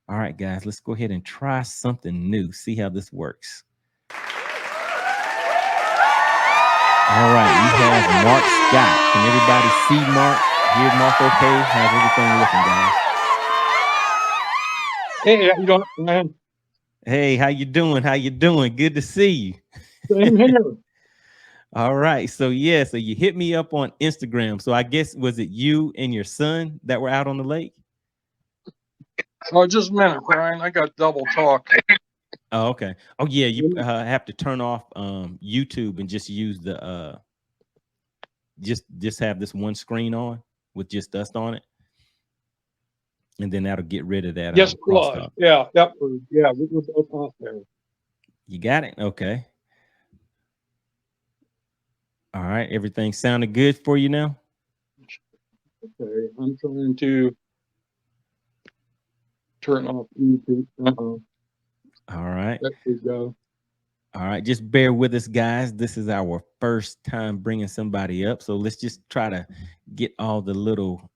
All right, guys, let's go ahead and try something new. See how this works. All right, we have Mark Scott. Can everybody see Mark? Hear Mark okay? How's everything looking, guys? Hey, how you doing, man? Hey, how you doing? How you doing? Good to see you. Same here. All right. So yeah, so you hit me up on Instagram. So I guess was it you and your son that were out on the lake? Oh, just a minute, Brian. I got double talk. Oh, okay. Oh yeah, you have to turn off YouTube and just use the just have this one screen on with just us on it. And then that'll get rid of that Yes, it was. crosstalk. Yeah, yeah, we were both off there. You got it? Okay. All right. Everything sounded good for you now? Okay, I'm trying to turn off YouTube. All right. There we go. All right. Just bear with us, guys. This is our first time bringing somebody up. So let's just try to get all the little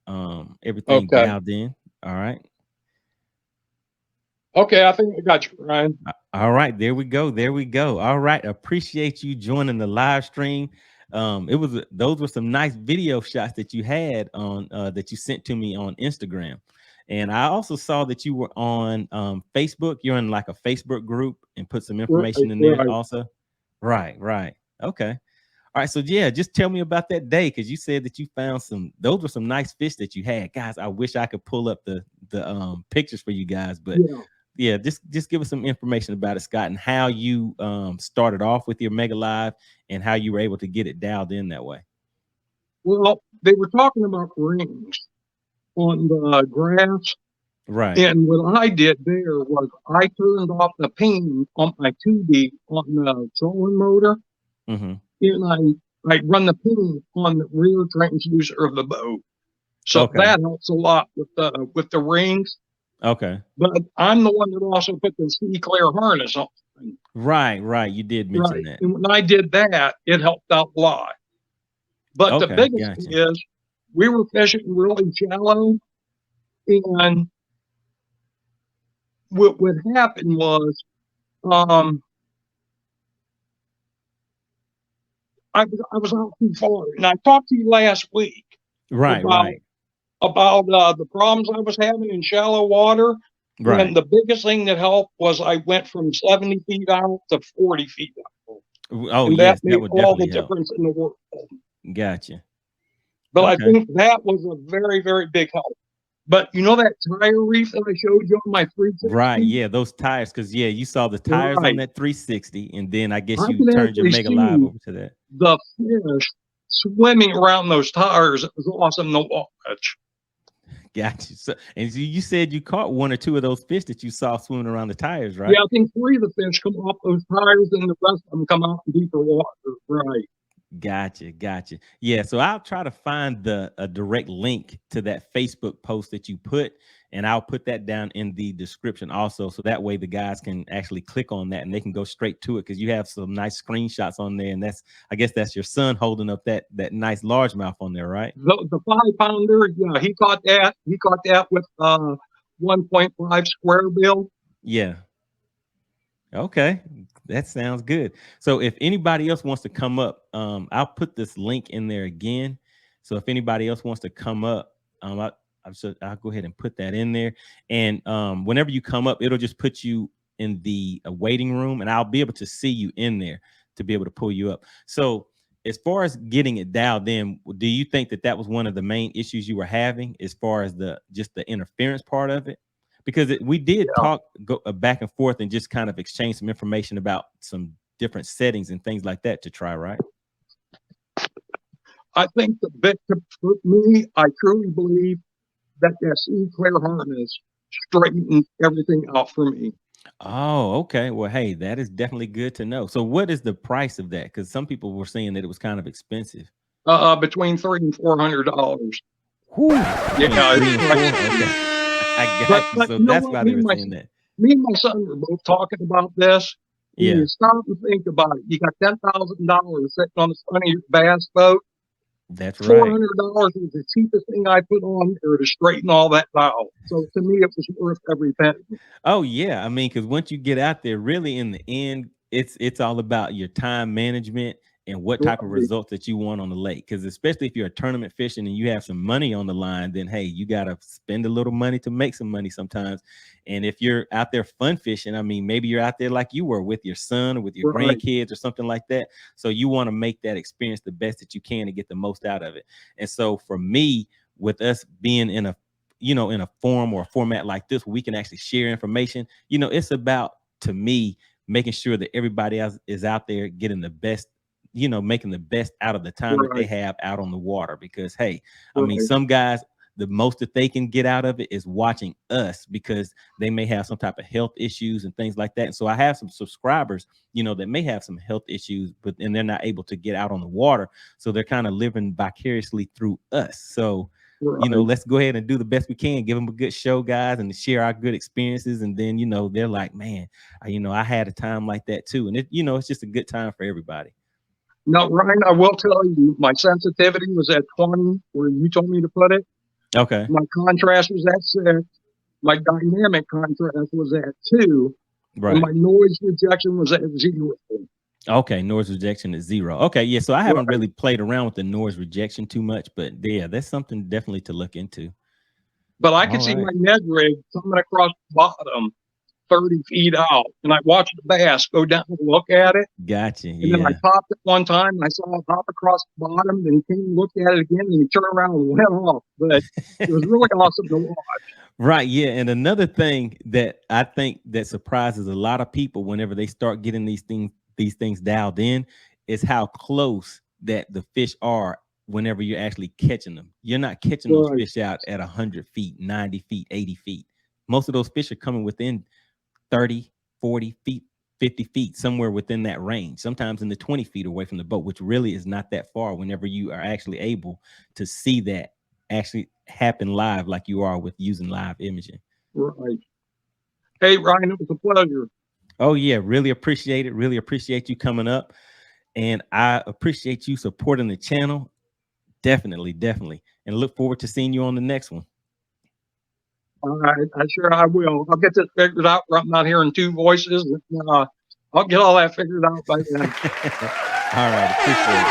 everything dialed in. All right. Okay, I think I got you, Brian. All right, there we go. There we go. All right. Appreciate you joining the live stream. Those were some nice video shots that you had on that you sent to me on Instagram. And I also saw that you were on Facebook. You're in like a Facebook group and put some information in there also. Right. Okay. All right. So yeah, just tell me about that day, because you said that you found those were some nice fish that you had. Guys, I wish I could pull up the pictures for you guys, but yeah, just give us some information about it, Scott, and how you started off with your Mega Live and how you were able to get it dialed in that way. Well, they were talking about rings on the grass. Right. And what I did there was I turned off the ping on my 2D on the trolling motor. And I run the ping on the rear transducer of the boat. So that helps a lot with the rings. Okay. But I'm the one that also put the Seaguar harness on. Right. You did mention that. And when I did that, it helped out a lot. But the biggest thing is we were fishing really shallow. And what happened was I was out too far. And I talked to you last week about the problems I was having in shallow water. Right. And the biggest thing that helped was I went from 70 feet out to 40 feet out. Oh, and yes, that would all the difference in the world. Gotcha. But I think that was a very, very big help. But you know that tire reef that I showed you on my 360? Right, yeah, those tires, because you saw the tires on that 360, and then I guess you turned your Mega Live over to that. The fish swimming around those tires, it was awesome to watch. Gotcha. So, and you said you caught one or two of those fish that you saw swimming around the tires, right? Yeah, I think 3 of the fish come off those tires, and the rest of them come out in deeper water. Right. Gotcha. Yeah, so I'll try to find a direct link to that Facebook post that you put, and I'll put that down in the description also, so that way the guys can actually click on that and they can go straight to it, because you have some nice screenshots on there, and I guess that's your son holding up that nice largemouth on there, right? The 5-pounder, yeah, he caught that. He caught that with 1.5 square bill. Yeah. Okay, that sounds good. So if anybody else wants to come up, I'll put this link in there again. So if anybody else wants to come up, I'll go ahead and put that in there. And whenever you come up, it'll just put you in the waiting room, and I'll be able to see you in there to be able to pull you up. So as far as getting it dialed in, do you think that was one of the main issues you were having as far as just the interference part of it? Because we did talk back and forth and just kind of exchange some information about some different settings and things like that to try, right? I think the big for me, I truly believe that Seaguar harness straightened everything out for me. Oh, okay. Well, hey, that is definitely good to know. So what is the price of that? Because some people were saying that it was kind of expensive. Between $300 and $400. Yeah, I got you. So that's why they were saying that. Me and my son were both talking about this. Yeah. You stop and think about it. You got $10,000 sitting on the front of your bass boat. That's right. $400 was the cheapest thing I put on there to straighten all that out. So to me, it was worth every penny. Oh yeah, I mean, because once you get out there, really in the end, it's all about your time management and what type of Right, results that you want on the lake. Because especially if you're a tournament fishing and you have some money on the line, then hey, you gotta spend a little money to make some money sometimes. And if you're out there fun fishing, I mean, maybe you're out there like you were with your son or with your right, grandkids or something like that. So you want to make that experience the best that you can to get the most out of it. And so for me, with us being in a in a form or a format like this, where we can actually share information, it's about, to me, making sure that everybody else is out there getting the best, making the best out of the time that they right, have out on the water. Because hey, I mean, right, some guys, the most that they can get out of it is watching us, because they may have some type of health issues and things like that. And so I have some subscribers, that may have some health issues, and they're not able to get out on the water. So they're kind of living vicariously through us. So right. let's go ahead and do the best we can, give them a good show, guys, and share our good experiences. And then, they're like, man, I had a time like that too. And it's just a good time for everybody. Now, Ryan, I will tell you, my sensitivity was at 20, where you told me to put it. Okay. My contrast was at 6. My dynamic contrast was at 2. Right. And my noise rejection was at 0. Okay, noise rejection is 0. Okay, yeah. So I haven't Right. really played around with the noise rejection too much, but yeah, that's something definitely to look into. But I could All see right. my Ned rig coming across the bottom 30 feet out. And I watched the bass go down and look at it. Gotcha. And then I Yeah. popped it one time. And I saw it hop across the bottom. And he came and looked at it again. And he turned around and went off. But it was really awesome to watch. Right. Yeah. And another thing that I think that surprises a lot of people whenever they start getting these things dialed in, is how close that the fish are whenever you're actually catching them. You're not catching those Right, fish out at 100 feet, 90 feet, 80 feet. Most of those fish are coming within 30, 40 feet, 50 feet, somewhere within that range, sometimes in the 20 feet away from the boat, which really is not that far whenever you are actually able to see that actually happen live, like you are with using live imaging. right. Hey, Ryan, it was a pleasure. Oh yeah, really appreciate it. Really appreciate you coming up, and I appreciate you supporting the channel. Definitely, definitely, and look forward to seeing you on the next one. All right, I sure I will. I'll get this figured out. I'm not hearing two voices. I'll get all that figured out by then. All right, appreciate it.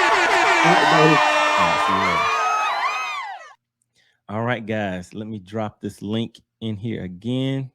All right, buddy. All right, see you later. All right, guys, let me drop this link in here again.